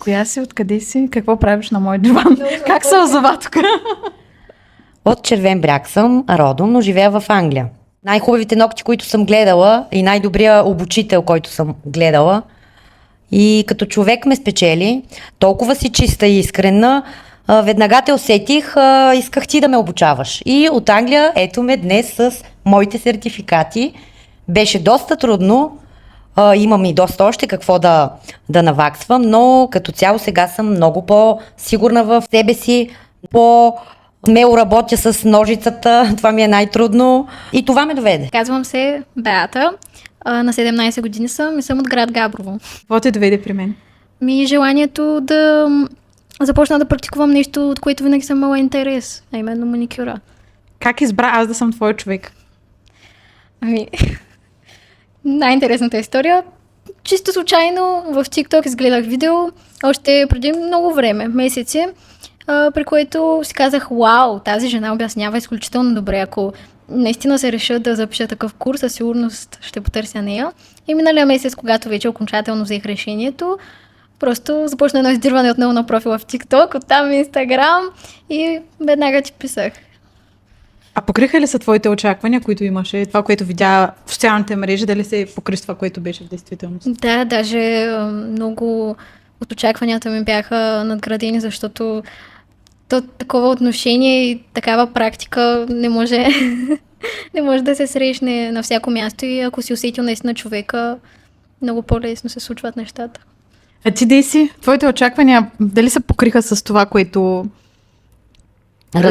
Коя си? Откъде си? Какво правиш на мой диван? Как се озова тук? От Червен бряг съм родом, но живея в Англия. Най-хубавите ногти, които съм гледала и най-добрия обучител, който съм гледала. И като човек ме спечели, толкова си чиста и искрена, веднага те усетих, исках ти да ме обучаваш. И от Англия ето ме днес с моите сертификати. Беше доста трудно, имам и доста още какво да наваксвам, но като цяло сега съм много по-сигурна в себе си, смело работя с ножицата, това ми е най-трудно и това ме доведе. Казвам се Беата, на 17 години съм и съм от град Габрово. Какво те доведе при мен? Желанието да започна да практикувам нещо, от което винаги съм имала интерес, а именно маникюра. Как избра аз да съм твой човек? Най-интересната история. Чисто случайно в TikTok изгледах видео, още преди много време, месеци, при което си казах, вау, тази жена обяснява изключително добре. Ако наистина се реша да запиша такъв курс, със сигурност ще потърся нея. И миналия месец, когато вече окончателно взех решението, просто започна едно издирване отново на профила в TikTok, оттам Instagram и веднага ти писах. А покриха ли са твоите очаквания, които имаше? Това, което видя в социалните мрежи, дали се покри с това, което беше в действителност? Да, даже много от очакванията ми бяха надградени, защото такова отношение и такава практика не може да се срещне на всяко място и ако си усетил наистина човека, много по-лесно се случват нещата. А ти, Дейси, твоите очаквания дали се покриха с това, което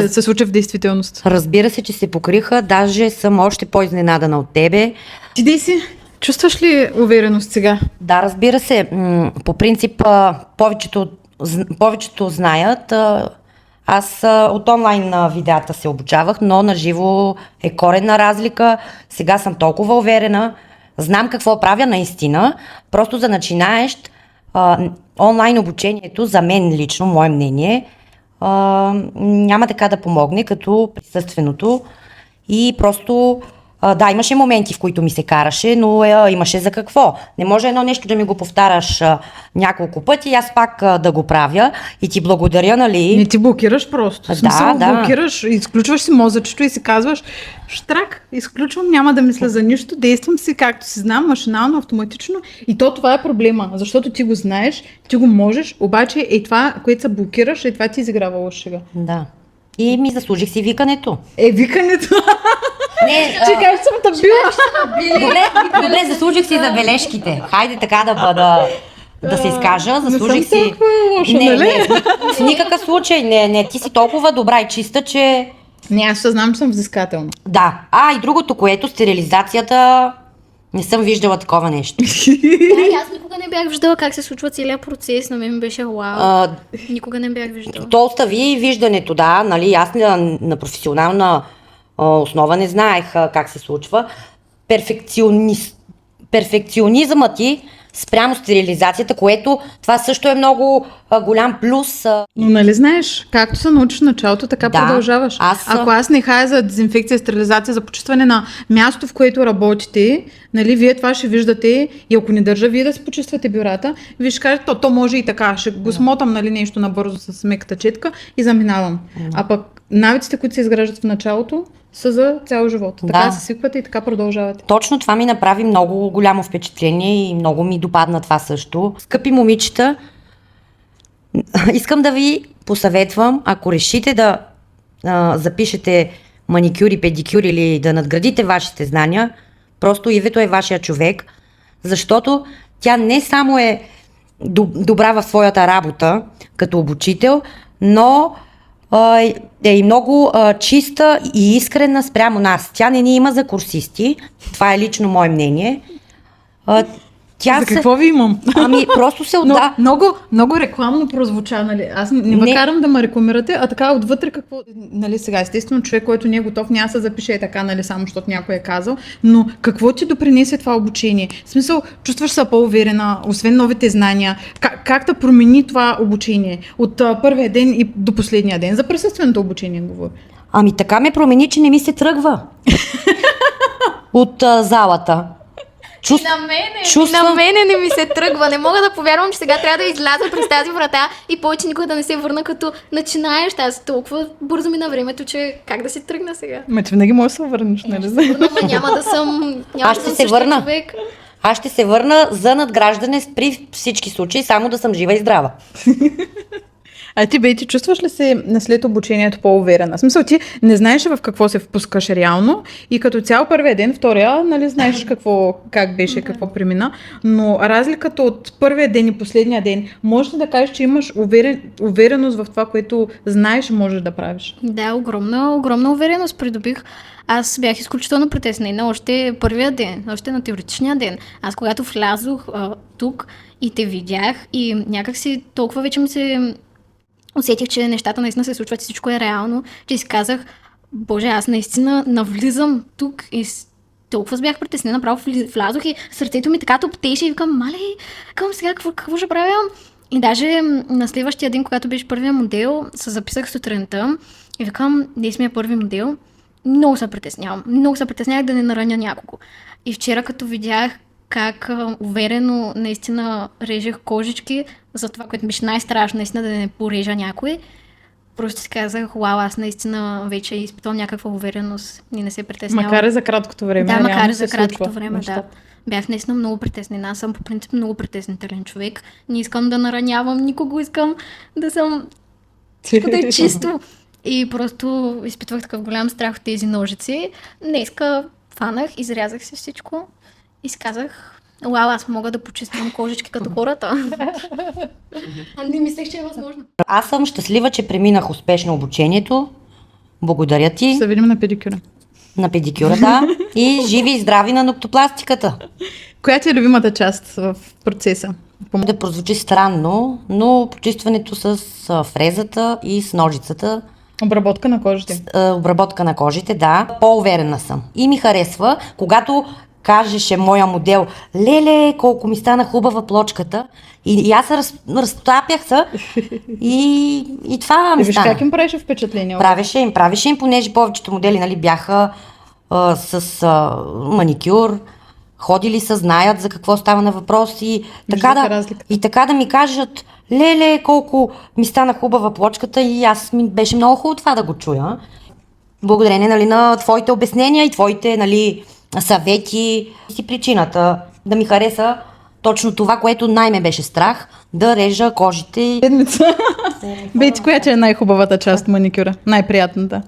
се случи в действителност? Разбира се, че се покриха, даже съм още по-изненадана от тебе. Ти, Дейси, чувстваш ли увереност сега? Да, разбира се. По принцип, повечето знаят. Аз от онлайн видеята се обучавах, но на живо е коренна разлика. Сега съм толкова уверена. Знам какво правя наистина. Просто за начинаещ онлайн обучението, за мен лично, мое мнение, няма така да помогне като присъственото. И просто да, имаше моменти, в които ми се караше, но имаше за какво. Не може едно нещо да ми го повтаряш няколко пъти и аз пак да го правя и ти благодаря, нали? Не ти блокираш просто. Блокираш, изключваш си мозъчето и си казваш, штрак, изключвам, няма да мисля за нищо, действам си както си знам, машинално, автоматично и това е проблема, защото ти го знаеш, ти го можеш, обаче това, което се блокираш, това ти изиграва лош шега. Да. И ми заслужих си викането. Викането? Не, чекай, съм те била. Добре, заслужих си за бележките. Хайде така да бъда, да се изкажа. Заслужих си. Не, в никакъв случай. Не, ти си толкова добра и чиста, че... Не, аз съзнавам, че съм взискателна. Да. И другото, което стерилизацията... Не съм виждала такова нещо. Аз никога не бях виждала как се случва целият процес, на мен беше вау. Никога не бях виждала. То остави виждането, да, нали, аз на професионална основа не знаех как се случва. Перфекционизмът ти спрямо стерилизацията, което това също е много голям плюс. Но нали знаеш, както се научиш в началото, така продължаваш. Ако аз не хая за дезинфекция, стерилизация, за почистване на място, в което работите, нали, вие това ще виждате и ако не държа вие да си почиствате бюрата, вие ще кажете, то може и така, ще го смотам, нали, нещо набързо с меката четка и заминавам. А пък навиците, които се изграждат в началото, са за цял живот. Така се свиквате и така продължавате. Точно това ми направи много голямо впечатление и много ми допадна това също. Скъпи момичета, искам да ви посъветвам, ако решите да запишете маникюр и педикюр или да надградите вашите знания, просто Ивето е вашия човек, защото тя не само е добра в своята работа като обучител, но е и много чиста и искрена спрямо нас. Тя не ни има за курсисти. Това е лично мое мнение. За какво ви имам? Просто се отда. Много рекламно прозвуча, нали? Аз не карам да ме рекламирате, а така отвътре какво... Нали сега, естествено, човек, който не е готов, няма се запише така, нали, само защото някой е казал, но какво ти допринесе това обучение? В смисъл, чувстваш се по-уверена, освен новите знания, как да промени това обучение от първия ден и до последния ден? За присъственото обучение говоря. Така ме промени, че не ми се тръгва от залата. На мене не ми се тръгва. Не мога да повярвам, че сега трябва да изляза през тази врата и повече никога да не се върна, като начинаеш. Аз толкова бързо ми на времето, че как да се тръгна сега? Ма ти винаги можеш да се върнеш, нали? Няма да съм човек. Аз ще се върна за надграждане при всички случаи, само да съм жива и здрава. А ти, Бей, ти чувстваш ли се след обучението по-уверена? В смисъл, ти не знаеш в какво се впускаш реално и като цял първия ден, втория, нали, знаеш как беше, какво премина, но разликата от първия ден и последния ден, можеш ли да кажеш, че имаш увереност в това, което знаеш и можеш да правиш? Да, огромна увереност придобих. Аз бях изключително притеснена още първия ден, още на теоретичния ден. Аз когато влязох тук и те видях и някак си толкова вече ми се усетих, че нещата наистина се случват и всичко е реално, че си казах, боже, аз наистина навлизам тук и толкова бях притеснена, направо влязох и сърцето ми така топтеше и викам, към сега какво ще правя? И даже на следващия ден, когато беше първия модел, се записах сутринта и викам, днес ми е първи модел, много се притеснявах да не нараня някого. И вчера, като видях как уверено наистина режех кожички за това, което беше най-страшно, наистина да не порежа някой, просто си казах, вау, аз наистина вече изпитвам някаква увереност и не се притеснявам. Макар и за краткото време. Да, макар и за краткото време, да. Бях наистина много притеснена. Аз съм по принцип много притеснителен човек. Не искам да наранявам никого, искам да съм... Всичко да е чисто. И просто изпитвах такъв голям страх от тези ножици. Днеска фанах, изрязах се всичко и си казах, вау, аз мога да почиствам кожички като хората. А не мислех, че е възможно. Аз съм щастлива, че преминах успешно обучението. Благодаря ти. Ще се видим на педикюра. На педикюра, да. И живи и здрави на ноктопластиката. Коя ти е любимата част в процеса? Да прозвучи странно, но почистването с фрезата и с ножицата. Обработка на кожите. Обработка на кожите, да. По-уверена съм. И ми харесва, когато кажеше моя модел, леле, колко ми стана хубава плочката. И аз разтапях се и това ми стана. Виж как им правеше впечатление? Правеше им, понеже повечето модели, нали, бяха с маникюр, ходили са, знаят за какво става на въпрос и така да ми кажат, леле, колко ми стана хубава плочката и аз ми беше много хубаво това да го чуя. Благодарение, нали, на твоите обяснения и твоите, нали, съвети си причината да ми хареса точно това, което най-ме беше страх, да режа кожите. Бейти, коя е най-хубавата част от маникюра? Най-приятната?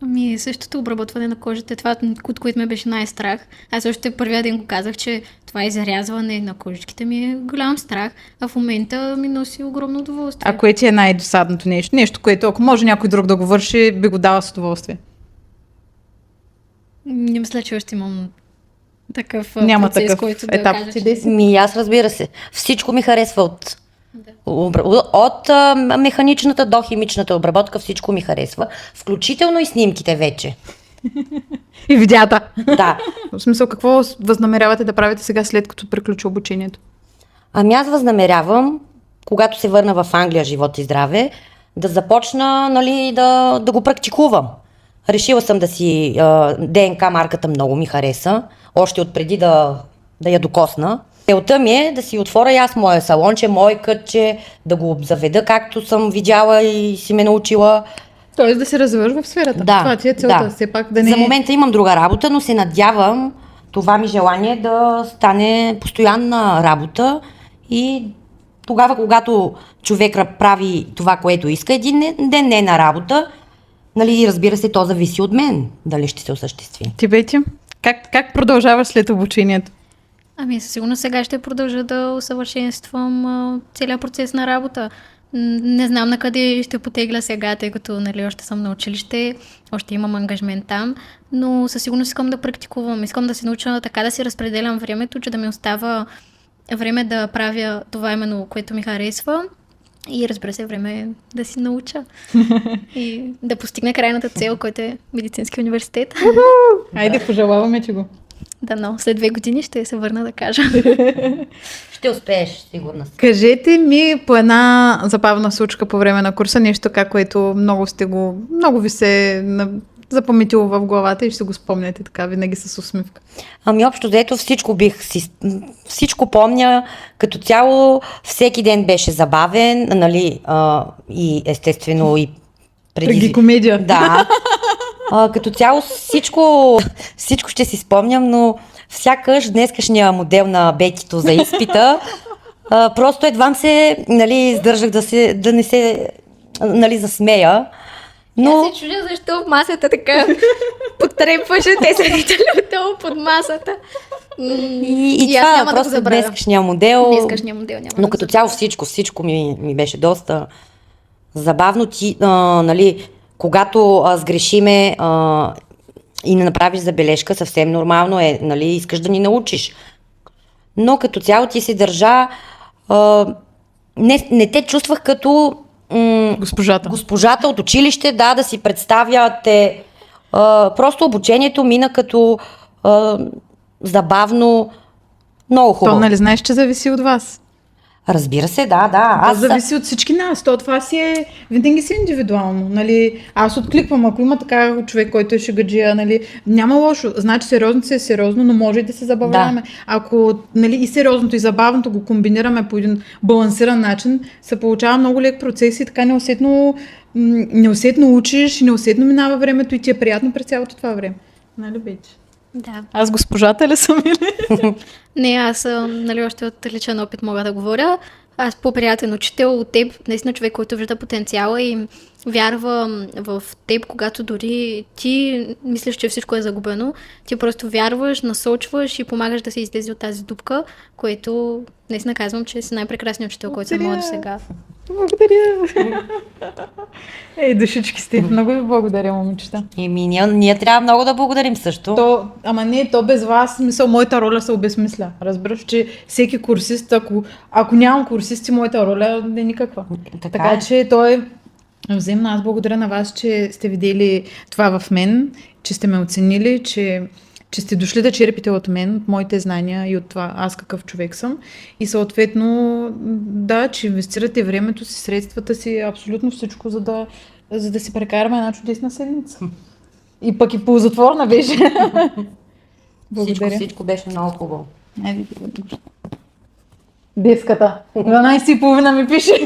Ами същото обработване на кожите, това, от което ме беше най-страх. Аз още първия ден го казах, че това изрязване на кожичките ми е голям страх, а в момента ми носи огромно удоволствие. А кое ти е най-досадното нещо? Нещо, което ако може някой друг да го върши, би го дала с удоволствие. Не мисля, че още имам такъв Няма процес, такъв който да етап. кажа, че... Аз разбира се. Всичко ми харесва от механичната до химичната обработка, всичко ми харесва. Включително и снимките вече. И видеята. Да. В смисъл, какво възнамерявате да правите сега, след като приключи обучението? Ами аз възнамерявам, когато се върна в Англия, живот и здраве, да започна, нали, да го практикувам. Решила съм да си ДНК марката много ми хареса, още отпреди да я докосна. Целта ми е да си отворя и аз мое салонче, мое кътче, да го заведа както съм видяла и си ме научила. Тоест да се развиваш в сферата. Да, това ти е целта. Все пак да не... За момента имам друга работа, но се надявам това ми желание да стане постоянна работа и тогава, когато човек прави това, което иска, един ден не е на работа, нали, разбира се, то зависи от мен, дали ще се осъществи. Ти, Бети, как продължаваш след обучението? Ами със сигурност сега ще продължа да усъвършенствам целият процес на работа. Не знам на къде ще потегля сега, тъй като, нали, още съм на училище, още имам ангажмент там, но със сигурност искам да практикувам, искам да се науча така да си разпределям времето, че да ми остава време да правя това именно, което ми харесва и разбира се, време да си науча и да постигна крайната цел, който е медицински университет. Айде, пожелаваме, че го. Да, но след 2 години ще се върна да кажа. Ще успееш, сигурно. Кажете ми по една забавна случка по време на курса, нещо така, което много ви се запаметило в главата и ще се го спомняте така, винаги с усмивка? Ами общо взето всичко помня, като цяло всеки ден беше забавен, нали, и естествено и Трагикомедия. Да. Като цяло всичко ще си спомням, но сякаш днескашния модел на Бетито за изпита, просто едвам се, нали, издържах да не се, нали, засмея. Но... Аз се чудя защо масата така потрепваше те зрители отдолу под масата. И това няма просто да го днескашния модел. Днескашния модел няма. Но като цяло всичко ми беше доста забавно. Ти, нали, когато сгрешиме и не направиш забележка, съвсем нормално е, нали, искаш да ни научиш. Но като цяло ти се държа, не те чувствах като госпожата от училище, да си представяте. Просто обучението мина като забавно, много хубаво. То, нали знаеш, че зависи от вас? Разбира се, да. Аз зависи от всички нас. Това си е, винаги си индивидуално. Нали? Аз откликвам, ако има така човек, който е шегаджия, нали, няма лошо. Значи сериозното си е сериозно, но може и да се забавляваме. Да. Ако, нали, и сериозното и забавното го комбинираме по един балансиран начин, се получава много лек процес и така неусетно учиш и неусетно минава времето и ти е приятно през цялото това време. Нали, Бети? Да. Аз госпожата ли съм или? Не, аз, нали, още от личен опит мога да говоря. Аз по-приятен учител от теб, наистина човек, който вижда потенциала и вярва в теб, когато дори ти мислиш, че всичко е загубено. Ти просто вярваш, насочваш и помагаш да се излезе от тази дупка, което наистина казвам, че си най-прекрасният учител, който съм имала до сега. Благодаря. Ей, душички сте. Много ви благодаря, момичета. Ние трябва много да благодарим също. Ама не, то без вас, смисъл, моята роля се обезмисля. Разбираш, че всеки курсист, ако нямам курсисти, моята роля не е никаква. Така че то е взаимно. Аз благодаря на вас, че сте видели това в мен, че сте ме оценили, че сте дошли да черпите от мен, от моите знания и от това аз какъв човек съм. И съответно, да, че инвестирате времето си, средствата си, абсолютно всичко, за да си прекараме една чудесна седмица. И пък и ползотворна беше. Благодаря. Всичко беше много хубаво. Деската. 12:30 ми пише.